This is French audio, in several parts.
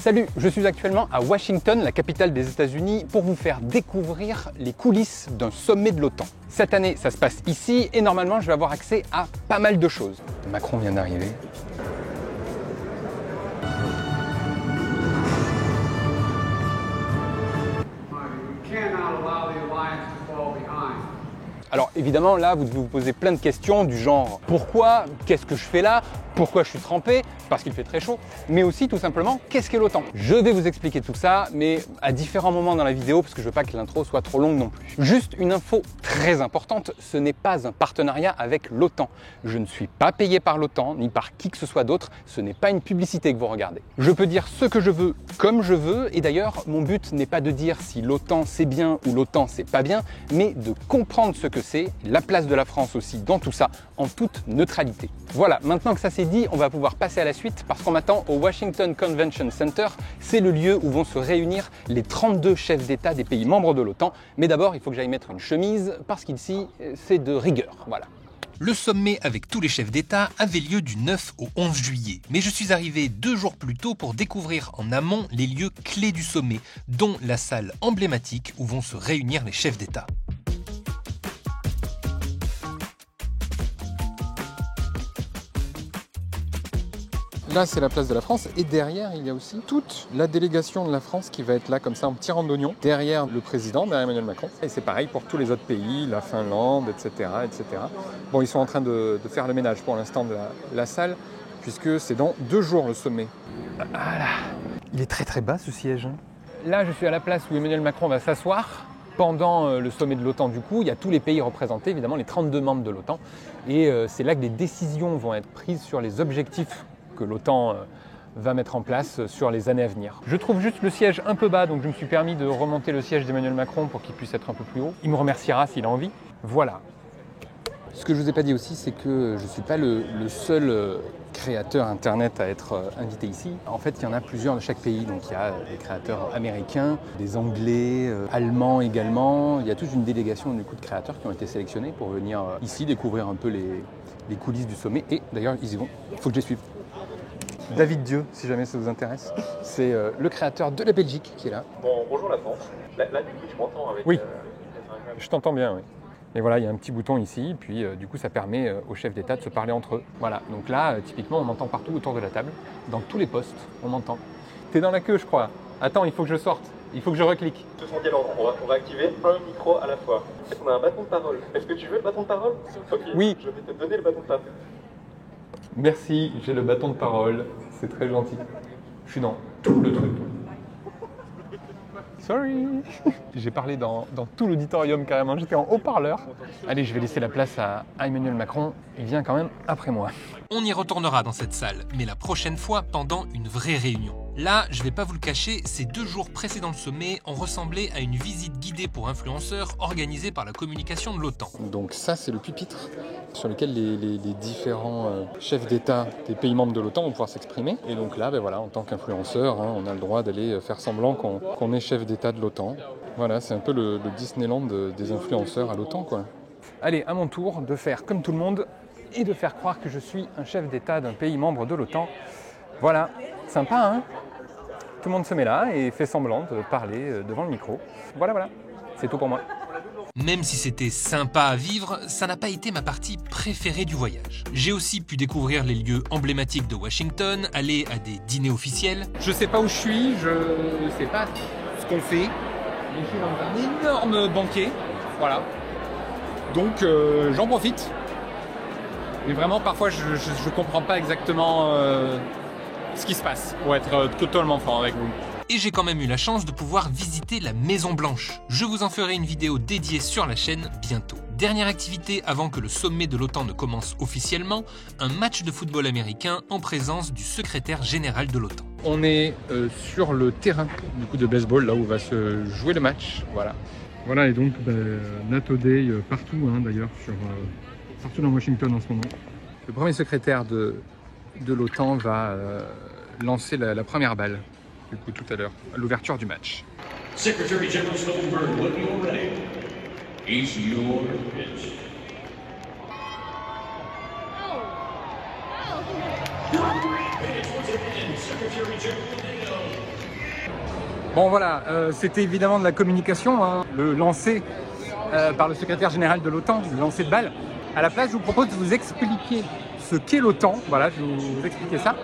Salut, je suis actuellement à Washington, la capitale des États-Unis, pour vous faire découvrir les coulisses d'un sommet de l'OTAN. Cette année, ça se passe ici et normalement, je vais avoir accès à pas mal de choses. Macron vient d'arriver. Alors évidemment, là, vous devez vous poser plein de questions du genre pourquoi, qu'est-ce que je fais là, pourquoi je suis trempé, parce qu'il fait très chaud, mais aussi tout simplement qu'est-ce qu'est l'OTAN. Je vais vous expliquer tout ça, mais à différents moments dans la vidéo, parce que je veux pas que l'intro soit trop longue non plus. Juste une info très importante, ce n'est pas un partenariat avec l'OTAN. Je ne suis pas payé par l'OTAN, ni par qui que ce soit d'autre, ce n'est pas une publicité que vous regardez. Je peux dire ce que je veux, comme je veux, et d'ailleurs, mon but n'est pas de dire si l'OTAN c'est bien ou l'OTAN c'est pas bien, mais de comprendre ce que c'est, la place de la France aussi dans tout ça, en toute neutralité. Voilà, maintenant que ça c'est dit, on va pouvoir passer à la suite parce qu'on m'attend au Washington Convention Center. C'est le lieu où vont se réunir les 32 chefs d'État des pays membres de l'OTAN. Mais d'abord, il faut que j'aille mettre une chemise parce qu'ici, c'est de rigueur. Voilà. Le sommet avec tous les chefs d'État avait lieu du 9 au 11 juillet, mais je suis arrivé 2 jours plus tôt pour découvrir en amont les lieux clés du sommet, dont la salle emblématique où vont se réunir les chefs d'État. Là, c'est la place de la France et derrière, il y a aussi toute la délégation de la France qui va être là comme ça en petit rang d'oignon, derrière le président, derrière Emmanuel Macron. Et c'est pareil pour tous les autres pays, la Finlande, etc. etc. Bon, ils sont en train de faire le ménage pour l'instant de la salle, puisque c'est dans 2 jours le sommet. Voilà. Il est très très bas ce siège. Là, je suis à la place où Emmanuel Macron va s'asseoir. Pendant le sommet de l'OTAN, du coup, il y a tous les pays représentés, évidemment les 32 membres de l'OTAN. Et c'est là que les décisions vont être prises sur les objectifs que l'OTAN va mettre en place sur les années à venir. Je trouve juste le siège un peu bas, donc je me suis permis de remonter le siège d'Emmanuel Macron pour qu'il puisse être un peu plus haut. Il me remerciera s'il a envie. Voilà. Ce que je ne vous ai pas dit aussi, c'est que je ne suis pas le seul créateur Internet à être invité ici. En fait, il y en a plusieurs de chaque pays. Donc il y a des créateurs américains, des Anglais, Allemands également. Il y a toute une délégation du coup, de créateurs qui ont été sélectionnés pour venir ici découvrir un peu les coulisses du sommet. Et d'ailleurs, ils y vont. Il faut que je les suive. David Dieu, si jamais ça vous intéresse. C'est le créateur de la Belgique qui est là. Bon, bonjour la France. Là, du coup, tu m'entends avec... Oui, je t'entends bien, oui. Et voilà, il y a un petit bouton ici, puis du coup, ça permet aux chefs d'État de se parler entre eux. Voilà, donc là, typiquement, on m'entend partout autour de la table. Dans tous les postes, on m'entend. T'es dans la queue, je crois. Attends, il faut que je sorte. Il faut que je reclique. Ce sont des langues. On va activer un micro à la fois. On a un bâton de parole. Est-ce que tu veux le bâton de parole? Ok, oui. Je vais te donner le bâton de parole. Merci, j'ai le bâton de parole. C'est très gentil. Je suis dans tout le truc. Sorry. J'ai parlé dans tout l'auditorium carrément. J'étais en haut-parleur. Allez, je vais laisser la place à Emmanuel Macron. Il vient quand même après moi. On y retournera dans cette salle, mais la prochaine fois pendant une vraie réunion. Là, je vais pas vous le cacher, ces 2 jours précédents le sommet ont ressemblé à une visite guidée pour influenceurs organisée par la communication de l'OTAN. Donc ça, c'est le pupitre sur lequel les différents chefs d'État des pays membres de l'OTAN vont pouvoir s'exprimer. Et donc là, ben voilà, en tant qu'influenceur, on a le droit d'aller faire semblant qu'on est chef d'État de l'OTAN. Voilà, c'est un peu le Disneyland des influenceurs à l'OTAN, quoi. Allez, à mon tour de faire comme tout le monde et de faire croire que je suis un chef d'État d'un pays membre de l'OTAN. Voilà, sympa, hein? Tout le monde se met là et fait semblant de parler devant le micro. Voilà, c'est tout pour moi. Même si c'était sympa à vivre, ça n'a pas été ma partie préférée du voyage. J'ai aussi pu découvrir les lieux emblématiques de Washington, aller à des dîners officiels. Je sais pas où je suis, je sais pas ce qu'on fait. Je suis dans un énorme banquet, voilà. Donc j'en profite. Mais vraiment, parfois, je comprends pas exactement ce qui se passe, pour être totalement franc avec vous. Et j'ai quand même eu la chance de pouvoir visiter la Maison Blanche. Je vous en ferai une vidéo dédiée sur la chaîne bientôt. Dernière activité avant que le sommet de l'OTAN ne commence officiellement, un match de football américain en présence du secrétaire général de l'OTAN. On est sur le terrain du coup de baseball, là où va se jouer le match, voilà. Voilà, et donc NATO Day partout, hein, d'ailleurs, partout dans Washington en ce moment. Le premier secrétaire de l'OTAN va lancer la première balle, du coup tout à l'heure, à l'ouverture du match. Secretary General Stoltenberg, when you're ready, is your pitch. Your pitch was an end, Secretary General NATO. Bon voilà, c'était évidemment de la communication, hein, le lancer par le secrétaire général de l'OTAN, le lancer de balle. À la place, je vous propose de vous expliquer ce qu'est l'OTAN. Voilà, je vais vous expliquer ça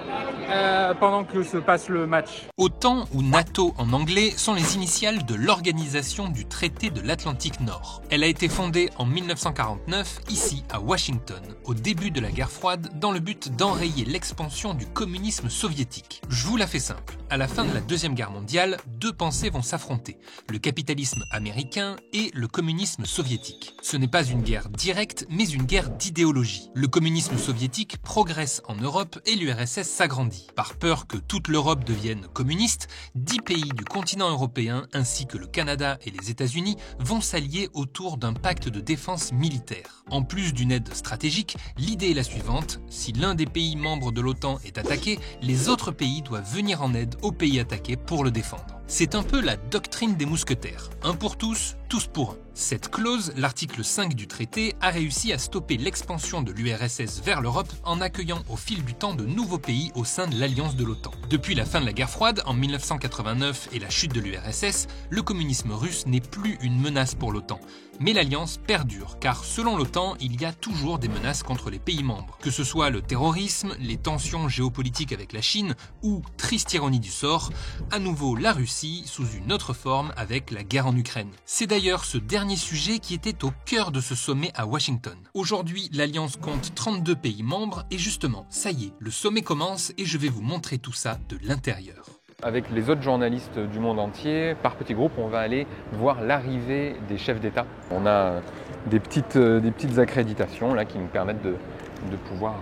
pendant que se passe le match. OTAN ou NATO en anglais sont les initiales de l'Organisation du Traité de l'Atlantique Nord. Elle a été fondée en 1949 ici à Washington, au début de la guerre froide, dans le but d'enrayer l'expansion du communisme soviétique. Je vous la fais simple. À la fin de la Deuxième Guerre mondiale, deux pensées vont s'affronter, le capitalisme américain et le communisme soviétique. Ce n'est pas une guerre directe, mais une guerre d'idéologie. Le communisme soviétique progresse en Europe et l'URSS s'agrandit. Par peur que toute l'Europe devienne communiste, 10 pays du continent européen ainsi que le Canada et les États-Unis vont s'allier autour d'un pacte de défense militaire. En plus d'une aide stratégique, l'idée est la suivante, si l'un des pays membres de l'OTAN est attaqué, les autres pays doivent venir en aide au pays attaqué pour le défendre. C'est un peu la doctrine des mousquetaires. Un pour tous pour un. Cette clause, l'article 5 du traité, a réussi à stopper l'expansion de l'URSS vers l'Europe en accueillant au fil du temps de nouveaux pays au sein de l'alliance de l'OTAN. Depuis la fin de la guerre froide, en 1989 et la chute de l'URSS, le communisme russe n'est plus une menace pour l'OTAN. Mais l'alliance perdure, car selon l'OTAN, il y a toujours des menaces contre les pays membres. Que ce soit le terrorisme, les tensions géopolitiques avec la Chine ou, triste ironie du sort, à nouveau la Russie sous une autre forme avec la guerre en Ukraine. C'est d'ailleurs ce dernier sujet qui était au cœur de ce sommet à Washington. Aujourd'hui, l'Alliance compte 32 pays membres et justement, ça y est, le sommet commence et je vais vous montrer tout ça de l'intérieur. Avec les autres journalistes du monde entier, par petits groupes, on va aller voir l'arrivée des chefs d'État. On a des petites accréditations là, qui nous permettent de pouvoir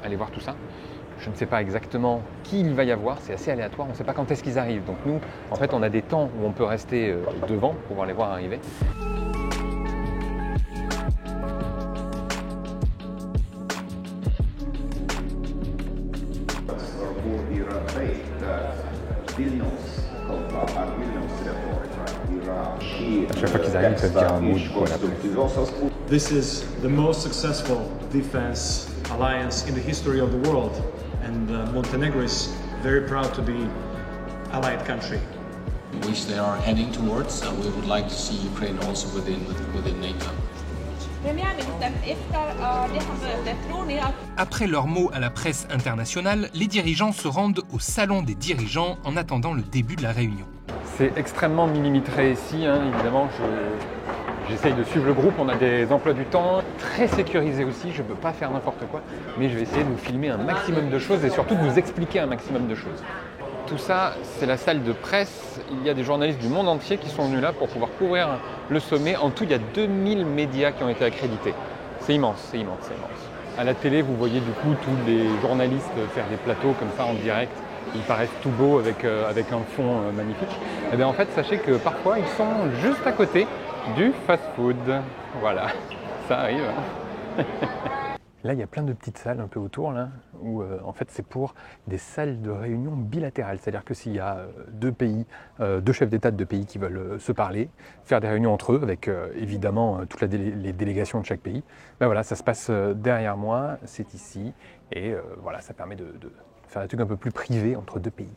aller voir tout ça. Je ne sais pas exactement qui il va y avoir, c'est assez aléatoire, on ne sait pas quand est-ce qu'ils arrivent. Donc nous, en fait, on a des temps où on peut rester devant pour pouvoir les voir arriver. À chaque fois qu'ils arrivent, ils peuvent dire un mot du coup à la presse. This is the most successful defense alliance in the history of the world, and Montenegro is very proud to be allied country. Which they are heading towards. We would like to see Ukraine also within NATO. Après leurs mots à la presse internationale, les dirigeants se rendent au salon des dirigeants en attendant le début de la réunion. C'est extrêmement millimétré ici, hein, évidemment. J'essaye de suivre le groupe, on a des emplois du temps très sécurisés aussi, je ne peux pas faire n'importe quoi, mais je vais essayer de vous filmer un maximum de choses et surtout de vous expliquer un maximum de choses. Tout ça, c'est la salle de presse. Il y a des journalistes du monde entier qui sont venus là pour pouvoir couvrir le sommet. En tout, il y a 2000 médias qui ont été accrédités. C'est immense, c'est immense, c'est immense. À la télé, vous voyez du coup tous les journalistes faire des plateaux comme ça en direct. Ils paraissent tout beaux avec un fond magnifique. Et bien en fait, sachez que parfois, ils sont juste à côté du fast-food. Voilà, ça arrive. Hein. Là, il y a plein de petites salles un peu autour, là, où en fait c'est pour des salles de réunion bilatérales. C'est-à-dire que s'il y a deux chefs d'État de deux pays qui veulent se parler, faire des réunions entre eux, avec évidemment toutes les délégations de chaque pays, ben voilà, ça se passe derrière moi, c'est ici, et voilà, ça permet de faire un truc un peu plus privé entre deux pays.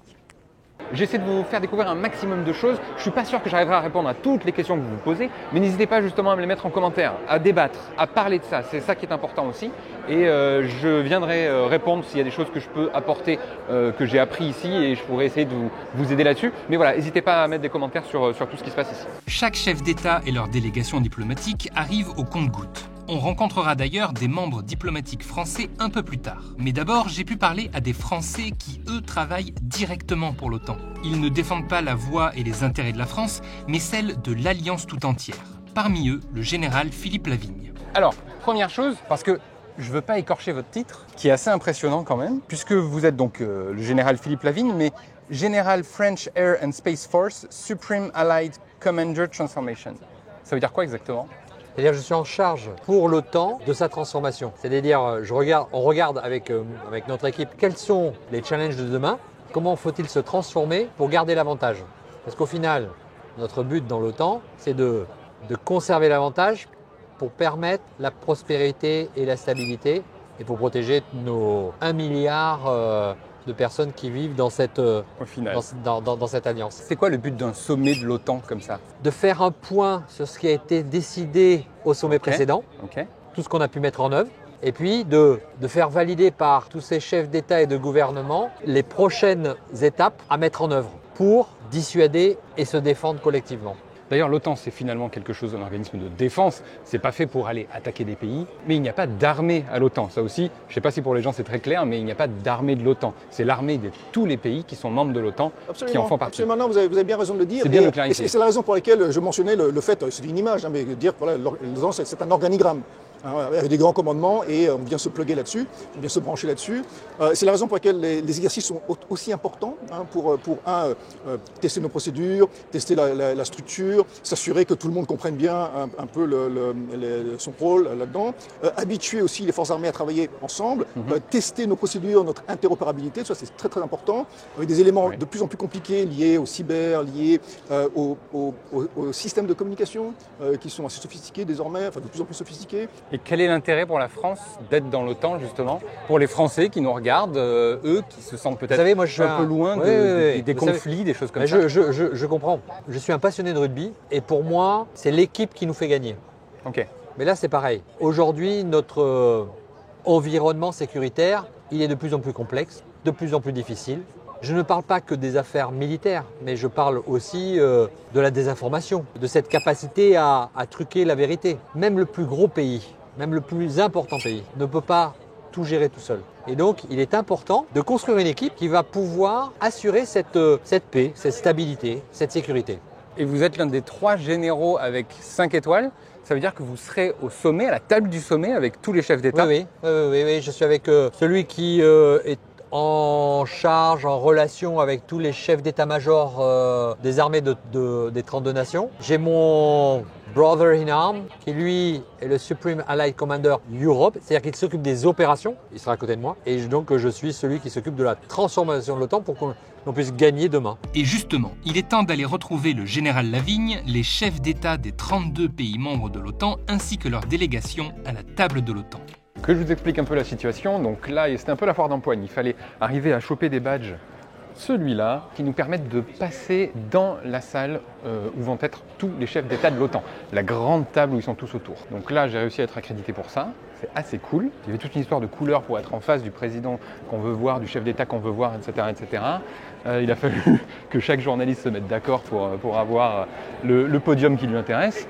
J'essaie de vous faire découvrir un maximum de choses. Je ne suis pas sûr que j'arriverai à répondre à toutes les questions que vous vous posez, mais n'hésitez pas justement à me les mettre en commentaire, à débattre, à parler de ça. C'est ça qui est important aussi. Et je viendrai répondre s'il y a des choses que je peux apporter, que j'ai appris ici, et je pourrai essayer de vous aider là-dessus. Mais voilà, n'hésitez pas à mettre des commentaires sur tout ce qui se passe ici. Chaque chef d'État et leur délégation diplomatique arrivent au compte-gouttes. On rencontrera d'ailleurs des membres diplomatiques français un peu plus tard. Mais d'abord, j'ai pu parler à des Français qui, eux, travaillent directement pour l'OTAN. Ils ne défendent pas la voix et les intérêts de la France, mais celle de l'Alliance tout entière. Parmi eux, le général Philippe Lavigne. Alors, première chose, parce que je ne veux pas écorcher votre titre, qui est assez impressionnant quand même, puisque vous êtes donc le général Philippe Lavigne, mais Général French Air and Space Force Supreme Allied Commander Transformation. Ça veut dire quoi exactement ? C'est-à-dire que je suis en charge pour l'OTAN de sa transformation. C'est-à-dire on regarde avec notre équipe quels sont les challenges de demain, comment faut-il se transformer pour garder l'avantage. Parce qu'au final, notre but dans l'OTAN, c'est de conserver l'avantage pour permettre la prospérité et la stabilité et pour protéger nos 1 milliard de personnes qui vivent dans cette, Au final. dans cette alliance. C'est quoi le but d'un sommet de l'OTAN comme ça? De faire un point sur ce qui a été décidé au sommet précédent, Ok. tout ce qu'on a pu mettre en œuvre, et puis de faire valider par tous ces chefs d'État et de gouvernement les prochaines étapes à mettre en œuvre pour dissuader et se défendre collectivement. D'ailleurs, l'OTAN, c'est finalement quelque chose, un organisme de défense. C'est pas fait pour aller attaquer des pays, mais il n'y a pas d'armée à l'OTAN. Ça aussi, je ne sais pas si pour les gens c'est très clair, mais il n'y a pas d'armée de l'OTAN. C'est l'armée de tous les pays qui sont membres de l'OTAN qui en font partie. Absolument, non, vous avez bien raison de le dire. C'est bien de clarifier. Et c'est la raison pour laquelle je mentionnais le fait, c'est une image, hein, mais dire que voilà, l'OTAN, c'est un organigramme. Avec des grands commandements et on vient se plugger là-dessus, on vient se brancher là-dessus. C'est la raison pour laquelle les exercices sont aussi importants pour tester nos procédures, tester la structure, s'assurer que tout le monde comprenne bien un peu son rôle là-dedans, habituer aussi les forces armées à travailler ensemble, tester nos procédures, notre interopérabilité, ça c'est très très important, avec des éléments de plus en plus compliqués liés au cyber, liés au système de communication qui sont assez sophistiqués désormais, enfin de plus en plus sophistiqués. Et quel est l'intérêt pour la France d'être dans l'OTAN, justement, pour les Français qui nous regardent, eux qui se sentent peut-être un peu loin des conflits, des choses comme ça? Je comprends. Je suis un passionné de rugby et pour moi, c'est l'équipe qui nous fait gagner. Ok. Mais là, c'est pareil. Aujourd'hui, notre environnement sécuritaire, il est de plus en plus complexe, de plus en plus difficile. Je ne parle pas que des affaires militaires, mais je parle aussi de la désinformation, de cette capacité à truquer la vérité. Même le plus gros pays, même le plus important pays, ne peut pas tout gérer tout seul. Et donc, il est important de construire une équipe qui va pouvoir assurer cette paix, cette stabilité, cette sécurité. Et vous êtes l'un des 3 généraux avec 5 étoiles. Ça veut dire que vous serez au sommet, à la table du sommet, avec tous les chefs d'État? Oui, je suis avec celui qui est en charge, en relation avec tous les chefs d'état-major des armées des 32 nations. J'ai mon brother in arms, qui lui est le Supreme Allied Commander Europe, c'est-à-dire qu'il s'occupe des opérations, il sera à côté de moi, et donc je suis celui qui s'occupe de la transformation de l'OTAN pour qu'on puisse gagner demain. Et justement, il est temps d'aller retrouver le général Lavigne, les chefs d'État des 32 pays membres de l'OTAN, ainsi que leurs délégations à la table de l'OTAN. Que je vous explique un peu la situation. Donc là, c'était un peu la foire d'empoigne. Il fallait arriver à choper des badges, celui-là, qui nous permettent de passer dans la salle où vont être tous les chefs d'État de l'OTAN. La grande table où ils sont tous autour. Donc là, j'ai réussi à être accrédité pour ça. C'est assez cool. Il y avait toute une histoire de couleurs pour être en face du président qu'on veut voir, du chef d'État qu'on veut voir, etc. etc. Il a fallu que chaque journaliste se mette d'accord pour avoir le podium qui lui intéresse.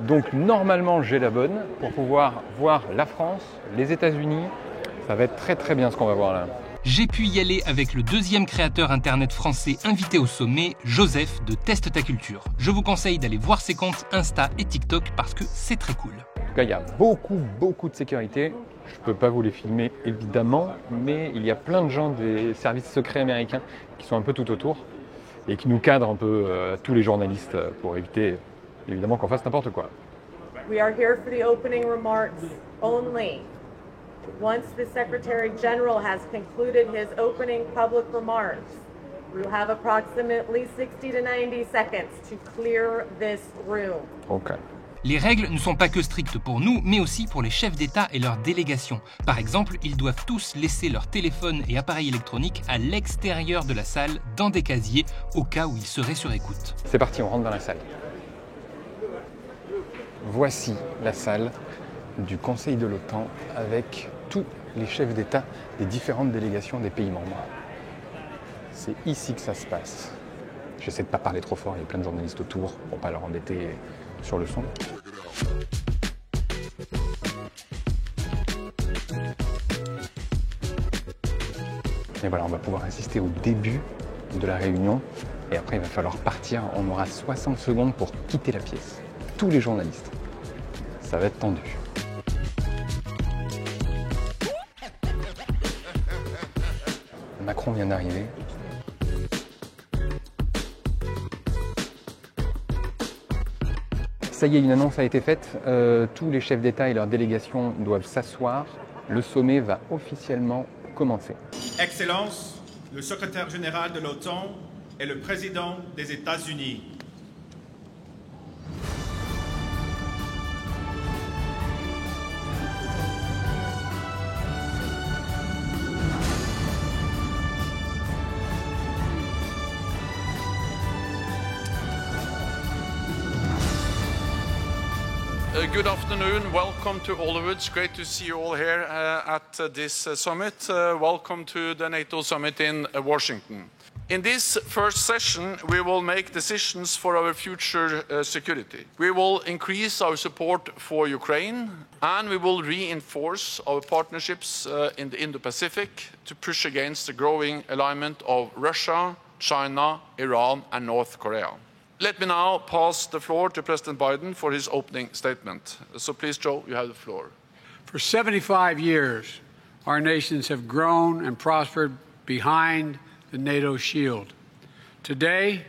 Donc normalement j'ai la bonne pour pouvoir voir la France, les États-Unis. Ça va être très très bien ce qu'on va voir là. J'ai pu y aller avec le 2e créateur internet français invité au sommet, Joseph de Teste ta culture. Je vous conseille d'aller voir ses comptes Insta et TikTok parce que c'est très cool. En tout cas, il y a beaucoup de sécurité. Je ne peux pas vous les filmer évidemment, mais il y a plein de gens des services secrets américains qui sont un peu tout autour et qui nous cadrent un peu tous les journalistes pour éviter évidemment qu'on fasse n'importe quoi. We are here for the opening remarks only. Once the Secretary General has concluded his opening public remarks, we will have approximately 60 to 90 seconds to clear this room. Ok. Les règles ne sont pas que strictes pour nous, mais aussi pour les chefs d'État et leurs délégations. Par exemple, ils doivent tous laisser leur téléphone et appareils électroniques à l'extérieur de la salle, dans des casiers, au cas où ils seraient sur écoute. C'est parti, on rentre dans la salle. Voici la salle du Conseil de l'OTAN avec tous les chefs d'État des différentes délégations des pays membres. C'est ici que ça se passe. J'essaie de ne pas parler trop fort, il y a plein de journalistes autour pour ne pas leur embêter sur le son. Et voilà, on va pouvoir assister au début de la réunion et après il va falloir partir. On aura 60 secondes pour quitter la pièce. Tous les journalistes. Ça va être tendu. Macron vient d'arriver. Ça y est, une annonce a été faite. Tous les chefs d'État et leurs délégations doivent s'asseoir. Le sommet va officiellement commencer. Excellence, le secrétaire général de l'OTAN et le président des États-Unis. Good afternoon. Welcome to all of you. It's great to see you all here at this summit. Welcome to the NATO summit in Washington. In this first session, we will make decisions for our future security. We will increase our support for Ukraine, and we will reinforce our partnerships in the Indo-Pacific to push against the growing alignment of Russia, China, Iran, and North Korea. Let me now pass the floor to President Biden for his opening statement. So please, Joe, you have the floor. For 75 years, our nations have grown and prospered behind the NATO shield. Today,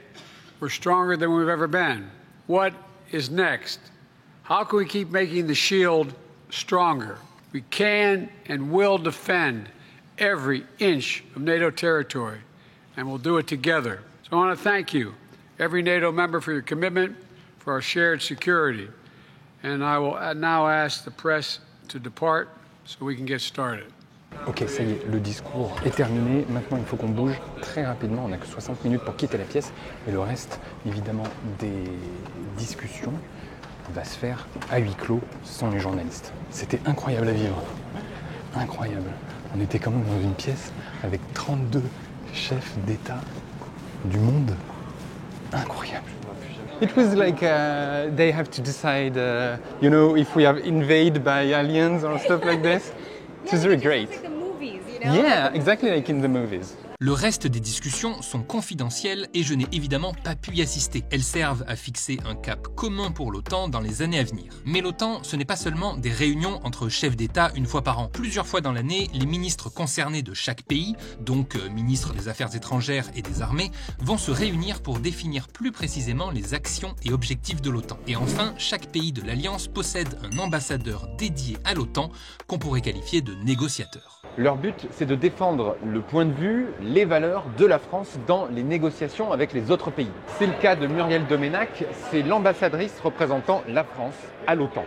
we're stronger than we've ever been. What is next? How can we keep making the shield stronger? We can and will defend every inch of NATO territory, and we'll do it together. So I want to thank you, every NATO member, for your commitment for our shared security. And I will now ask the press to depart so we can get started. Ok, ça y est, le discours est terminé. Maintenant, il faut qu'on bouge très rapidement. On n'a que 60 minutes pour quitter la pièce. Et le reste, évidemment, des discussions va se faire à huis clos, sans les journalistes. C'était incroyable à vivre. Incroyable. On était quand même dans une pièce avec 32 chefs d'État du monde. Incroyable. It was like they have to decide, if we have invaded by aliens or stuff like this. It was very great. It's like the movies, you know? Yeah, exactly like in the movies. Le reste des discussions sont confidentielles et je n'ai évidemment pas pu y assister. Elles servent à fixer un cap commun pour l'OTAN dans les années à venir. Mais l'OTAN, ce n'est pas seulement des réunions entre chefs d'État une fois par an. Plusieurs fois dans l'année, les ministres concernés de chaque pays, donc ministres des Affaires étrangères et des armées, vont se réunir pour définir plus précisément les actions et objectifs de l'OTAN. Et enfin, chaque pays de l'Alliance possède un ambassadeur dédié à l'OTAN qu'on pourrait qualifier de négociateur. Leur but, c'est de défendre le point de vue, les valeurs de la France dans les négociations avec les autres pays. C'est le cas de Muriel Domenac, c'est l'ambassadrice représentant la France à l'OTAN.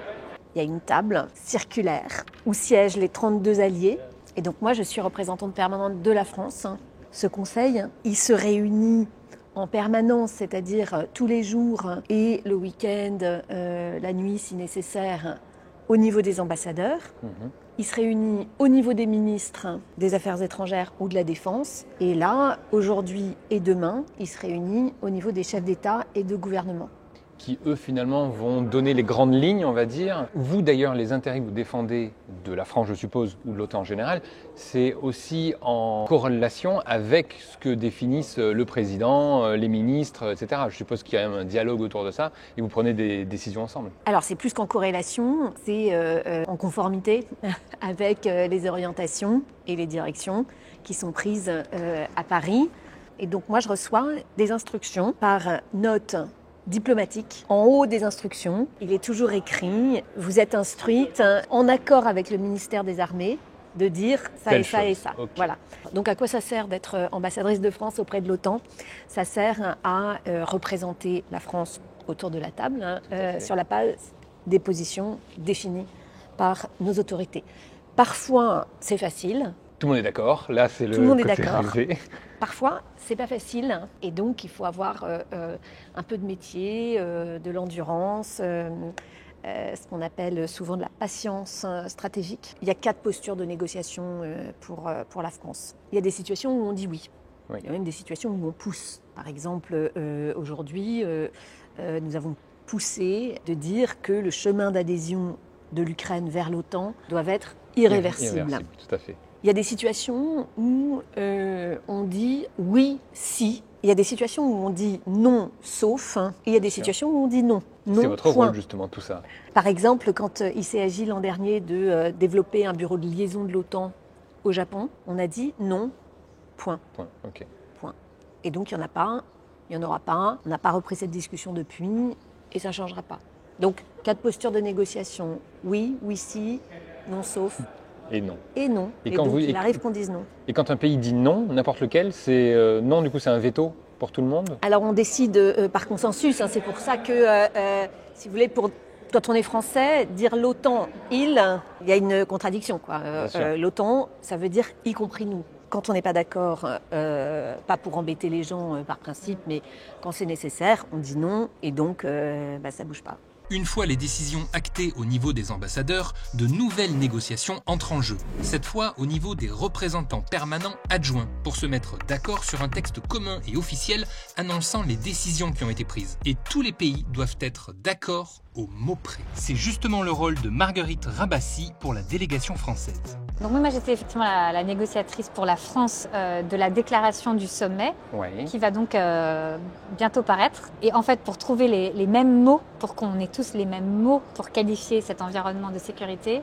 Il y a une table circulaire où siègent les 32 alliés. Et donc moi, je suis représentante permanente de la France. Ce conseil, il se réunit en permanence, c'est-à-dire tous les jours et le week-end, la nuit si nécessaire, au niveau des ambassadeurs. Il se réunit au niveau des ministres des Affaires étrangères ou de la Défense. Et là, aujourd'hui et demain, il se réunit au niveau des chefs d'État et de gouvernement. Qui, eux, finalement, vont donner les grandes lignes, on va dire. Vous, d'ailleurs, les intérêts que vous défendez de la France, je suppose, ou de l'OTAN en général, c'est aussi en corrélation avec ce que définissent le président, les ministres, etc. Je suppose qu'il y a un dialogue autour de ça et vous prenez des décisions ensemble. Alors, c'est plus qu'en corrélation, c'est en conformité avec les orientations et les directions qui sont prises à Paris. Et donc, moi, je reçois des instructions par note diplomatique. En haut des instructions, il est toujours écrit « Vous êtes instruite en accord avec le ministère des Armées de dire ça et ça et ça. » Voilà. Donc à quoi ça sert d'être ambassadrice de France auprès de l'OTAN? Ça sert à représenter la France autour de la table sur la base des positions définies par nos autorités. Parfois, c'est facile. Tout le monde est d'accord. Là, c'est le Tout le monde est côté d'accord. relevé. Parfois, c'est pas facile et donc il faut avoir un peu de métier, de l'endurance, ce qu'on appelle souvent de la patience stratégique. Il y a 4 postures de négociation pour la France. Il y a des situations où on dit oui. Il y a même des situations où on pousse. Par exemple, aujourd'hui, nous avons poussé de dire que le chemin d'adhésion de l'Ukraine vers l'OTAN doit être irréversible. Irréversible, tout à fait. Il y a des situations où on dit oui, si. Il y a des situations où on dit non, sauf. Et il y a des situations où on dit non. C'est votre rôle, justement, tout ça. Par exemple, quand il s'est agi l'an dernier de développer un bureau de liaison de l'OTAN au Japon, on a dit non, point. Point, ok. Point. Et donc, il n'y en a pas, il n'y en aura pas. On n'a pas repris cette discussion depuis et ça ne changera pas. Donc, 4 postures de négociation. Oui, oui, si, non, sauf. Et non. Et non. Et donc, il arrive qu'on dise non. Et quand un pays dit non, n'importe lequel, c'est non, du coup, c'est un veto pour tout le monde? Alors, on décide par consensus. C'est pour ça que, si vous voulez, quand on est français, dire l'OTAN, il y a une contradiction, quoi. L'OTAN, ça veut dire y compris nous. Quand on n'est pas d'accord, pas pour embêter les gens par principe, mais quand c'est nécessaire, on dit non et donc ça ne bouge pas. Une fois les décisions actées au niveau des ambassadeurs, de nouvelles négociations entrent en jeu. Cette fois au niveau des représentants permanents adjoints, pour se mettre d'accord sur un texte commun et officiel annonçant les décisions qui ont été prises. Et tous les pays doivent être d'accord au mot près. C'est justement le rôle de Marguerite Rabassi pour la délégation française. Donc moi j'étais effectivement la négociatrice pour la France de la déclaration du sommet, qui va donc bientôt paraître. Et en fait, pour trouver les mêmes mots, pour qu'on ait tous les mêmes mots pour qualifier cet environnement de sécurité,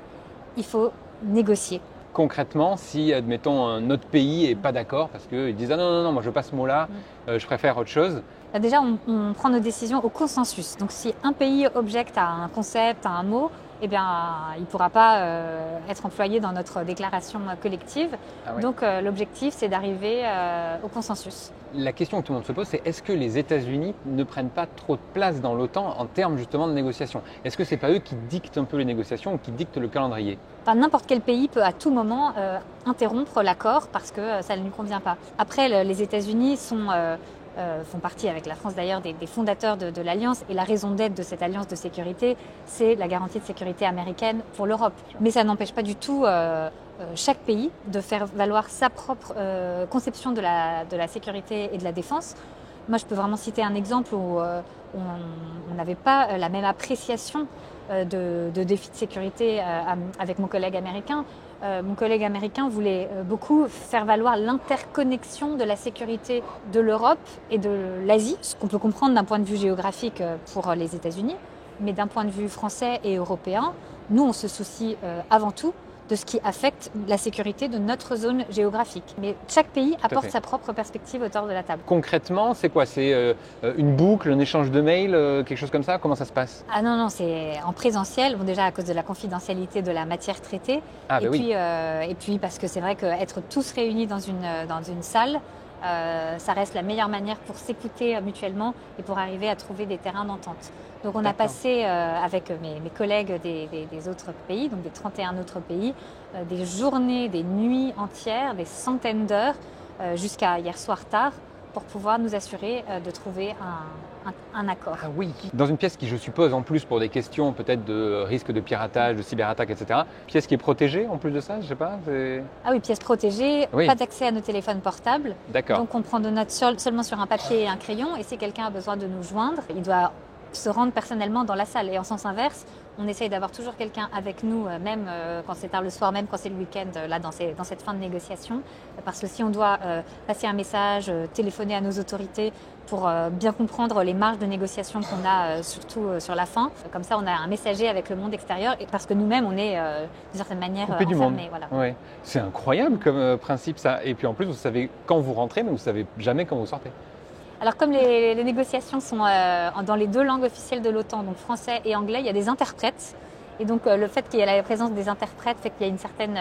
il faut négocier. Concrètement, si, admettons, un autre pays n'est pas d'accord parce qu'ils disent « Ah non, moi je veux pas ce mot-là, je préfère autre chose », déjà, on prend nos décisions au consensus. Donc si un pays objecte à un concept, à un mot, eh bien, il ne pourra pas être employé dans notre déclaration collective. Donc l'objectif, c'est d'arriver au consensus. La question que tout le monde se pose, c'est est-ce que les États-Unis ne prennent pas trop de place dans l'OTAN en termes justement de négociations? Est-ce que ce n'est pas eux qui dictent un peu les négociations ou qui dictent le calendrier? N'importe quel pays peut à tout moment interrompre l'accord parce que ça ne lui convient pas. Après, les États-Unis font partie, avec la France d'ailleurs, des fondateurs de l'Alliance. Et la raison d'être de cette alliance de sécurité, c'est la garantie de sécurité américaine pour l'Europe. Mais ça n'empêche pas du tout chaque pays de faire valoir sa propre conception de la sécurité et de la défense. Moi, je peux vraiment citer un exemple où on n'avait pas la même appréciation de défis de sécurité avec mon collègue américain. Mon collègue américain voulait beaucoup faire valoir l'interconnexion de la sécurité de l'Europe et de l'Asie, ce qu'on peut comprendre d'un point de vue géographique pour les États-Unis, mais d'un point de vue français et européen, nous on se soucie avant tout de ce qui affecte la sécurité de notre zone géographique. Mais chaque pays apporte sa propre perspective autour de la table. Concrètement, c'est quoi? C'est une boucle, un échange de mails, quelque chose comme ça? Comment ça se passe? Ah non, c'est en présentiel. Bon, déjà à cause de la confidentialité de la matière traitée. Et puis parce que c'est vrai qu'être tous réunis dans une salle, ça reste la meilleure manière pour s'écouter mutuellement et pour arriver à trouver des terrains d'entente. Donc on a passé avec mes collègues des autres pays, donc des 31 autres pays, des journées, des nuits entières, des centaines d'heures, jusqu'à hier soir tard, pour pouvoir nous assurer de trouver un accord. Ah oui, dans une pièce qui, je suppose, en plus pour des questions peut-être de risque de piratage, de cyberattaque, etc., pièce qui est protégée en plus de ça, je sais pas. Ah oui, pièce protégée, pas d'accès à nos téléphones portables. D'accord. Donc on prend de notes seulement sur un papier et un crayon, et si quelqu'un a besoin de nous joindre, il doit se rendre personnellement dans la salle. Et en sens inverse, on essaye d'avoir toujours quelqu'un avec nous, même quand c'est tard le soir, même quand c'est le week-end, là dans cette fin de négociation. Parce que si on doit passer un message, téléphoner à nos autorités pour bien comprendre les marges de négociation qu'on a, surtout sur la fin, comme ça on a un messager avec le monde extérieur, et parce que nous-mêmes on est d'une certaine manière enfermés. Voilà. Ouais. C'est incroyable comme principe ça. Et puis en plus, vous savez quand vous rentrez, mais vous ne savez jamais quand vous sortez. Alors comme les négociations sont dans les deux langues officielles de l'OTAN, donc français et anglais, il y a des interprètes. Et donc le fait qu'il y ait la présence des interprètes fait qu'il y a une certaine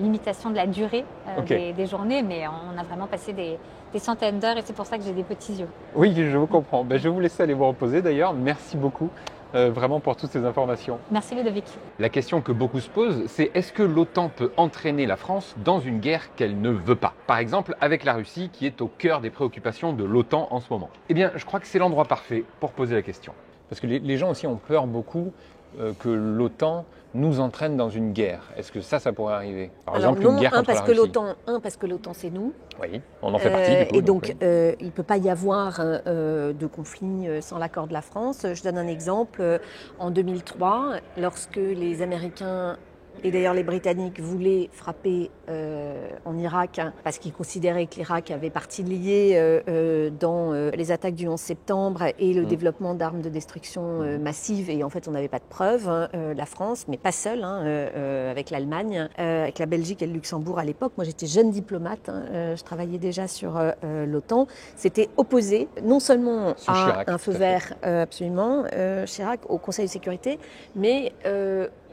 limitation de la durée des journées, mais on a vraiment passé des centaines d'heures et c'est pour ça que j'ai des petits yeux. Oui, je vous comprends. Je vais vous laisser aller vous reposer d'ailleurs. Merci beaucoup. Vraiment pour toutes ces informations. Merci Ludovic. La question que beaucoup se posent, c'est est-ce que l'OTAN peut entraîner la France dans une guerre qu'elle ne veut pas? Par exemple, avec la Russie qui est au cœur des préoccupations de l'OTAN en ce moment. Eh bien, je crois que c'est l'endroit parfait pour poser la question. Parce que les gens aussi ont peur beaucoup que l'OTAN nous entraîne dans une guerre. Est-ce que ça pourrait arriver? Par exemple, une guerre contre la Russie. Parce que l'OTAN, c'est nous. Oui, on en fait partie. Du coup, et donc, il ne peut pas y avoir de conflit sans l'accord de la France. Je donne un exemple. En 2003, lorsque les Américains et d'ailleurs les Britanniques voulaient frapper en Irak parce qu'ils considéraient que l'Irak avait partie liée dans les attaques du 11 septembre et le développement d'armes de destruction massive. Et en fait, on n'avait pas de preuves, la France, mais pas seule, avec l'Allemagne, avec la Belgique et le Luxembourg à l'époque. Moi, j'étais jeune diplomate, je travaillais déjà sur l'OTAN. C'était opposé non seulement à Chirac, un feu vert, absolument, Chirac, au Conseil de sécurité, mais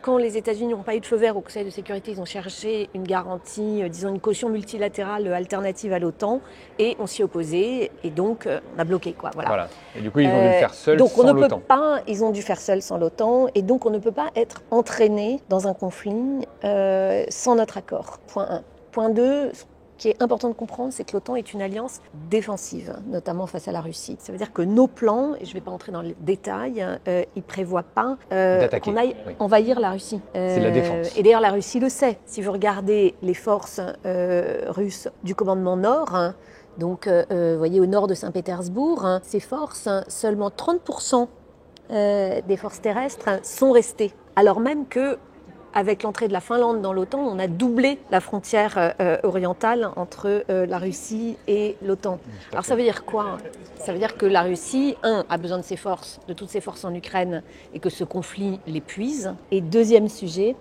quand les États-Unis n'ont pas eu de feu vert au Conseil de sécurité, ils ont cherché une garantie, disons une caution multilatérale alternative à l'OTAN, et on s'y opposait, et donc on a bloqué, quoi. Voilà. Et du coup, ils ont dû le faire seuls sans l'OTAN. Ils ont dû faire seuls sans l'OTAN, et donc on ne peut pas être entraîné dans un conflit sans notre accord. Point 1. Point 2, qui est important de comprendre, c'est que l'OTAN est une alliance défensive, notamment face à la Russie. Ça veut dire que nos plans, et je ne vais pas entrer dans les détails, ils ne prévoient pas qu'on aille envahir la Russie. C'est la défense. Et d'ailleurs, la Russie le sait. Si vous regardez les forces russes du commandement Nord, donc vous voyez au nord de Saint-Pétersbourg, ces forces, seulement 30% des forces terrestres sont restées. Alors même que avec l'entrée de la Finlande dans l'OTAN, on a doublé la frontière orientale entre la Russie et l'OTAN. Alors ça veut dire quoi? Ça veut dire que la Russie, a besoin de ses forces, de toutes ses forces en Ukraine, et que ce conflit l'épuise. Et deuxième sujet,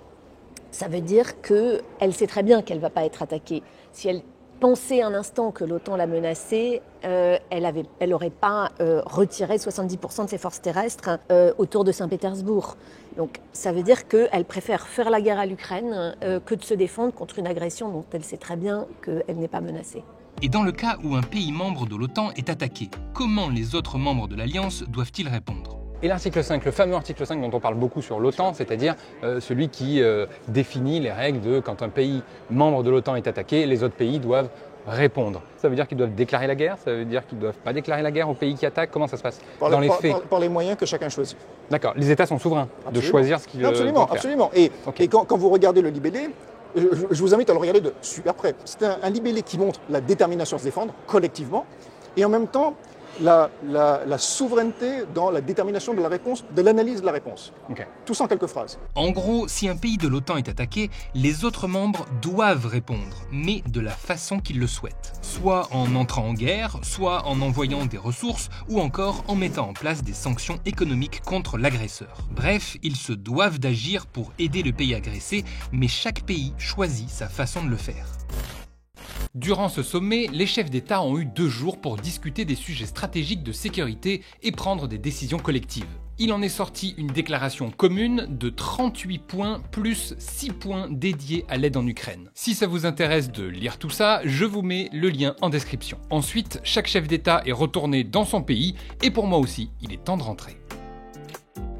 ça veut dire qu'elle sait très bien qu'elle ne va pas être attaquée. Si elle pensait un instant que l'OTAN la menaçait, elle n'aurait pas retiré 70% de ses forces terrestres autour de Saint-Pétersbourg. Donc ça veut dire qu'elle préfère faire la guerre à l'Ukraine que de se défendre contre une agression dont elle sait très bien qu'elle n'est pas menacée. Et dans le cas où un pays membre de l'OTAN est attaqué, comment les autres membres de l'Alliance doivent-ils répondre? Et l'article 5, le fameux article 5 dont on parle beaucoup sur l'OTAN, c'est-à-dire celui qui définit les règles de quand un pays membre de l'OTAN est attaqué, les autres pays doivent répondre. Ça veut dire qu'ils doivent déclarer la guerre? Ça veut dire qu'ils ne doivent pas déclarer la guerre au pays qui attaque? Comment ça se passe dans les faits? Par les moyens que chacun choisit. D'accord. Les États sont souverains de choisir ce qu'ils veulent faire. Absolument. Et quand vous regardez le libellé, je vous invite à le regarder de super près. C'est un libellé qui montre la détermination à se défendre collectivement et en même temps la souveraineté dans la détermination de la réponse, de l'analyse de la réponse. Tout ça en quelques phrases. En gros, si un pays de l'OTAN est attaqué, les autres membres doivent répondre, mais de la façon qu'ils le souhaitent. Soit en entrant en guerre, soit en envoyant des ressources, ou encore en mettant en place des sanctions économiques contre l'agresseur. Bref, ils se doivent d'agir pour aider le pays agressé, mais chaque pays choisit sa façon de le faire. Durant ce sommet, les chefs d'État ont eu 2 jours pour discuter des sujets stratégiques de sécurité et prendre des décisions collectives. Il en est sorti une déclaration commune de 38 points plus 6 points dédiés à l'aide en Ukraine. Si ça vous intéresse de lire tout ça, je vous mets le lien en description. Ensuite, chaque chef d'État est retourné dans son pays et pour moi aussi, il est temps de rentrer.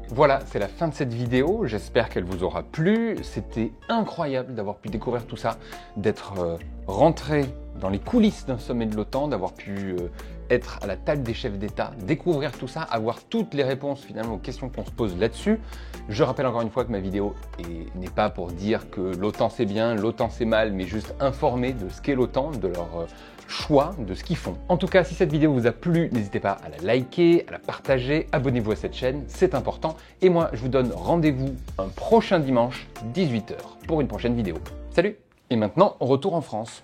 Voilà, c'est la fin de cette vidéo, j'espère qu'elle vous aura plu. C'était incroyable d'avoir pu découvrir tout ça, d'être rentré dans les coulisses d'un sommet de l'OTAN, d'avoir pu être à la table des chefs d'État, découvrir tout ça, avoir toutes les réponses finalement aux questions qu'on se pose là-dessus. Je rappelle encore une fois que ma vidéo n'est pas pour dire que l'OTAN c'est bien, l'OTAN c'est mal, mais juste informer de ce qu'est l'OTAN, de leur choix, de ce qu'ils font. En tout cas, si cette vidéo vous a plu, n'hésitez pas à la liker, à la partager, abonnez-vous à cette chaîne, c'est important. Et moi, je vous donne rendez-vous un prochain dimanche, 18 h, pour une prochaine vidéo. Salut! Et maintenant, retour en France.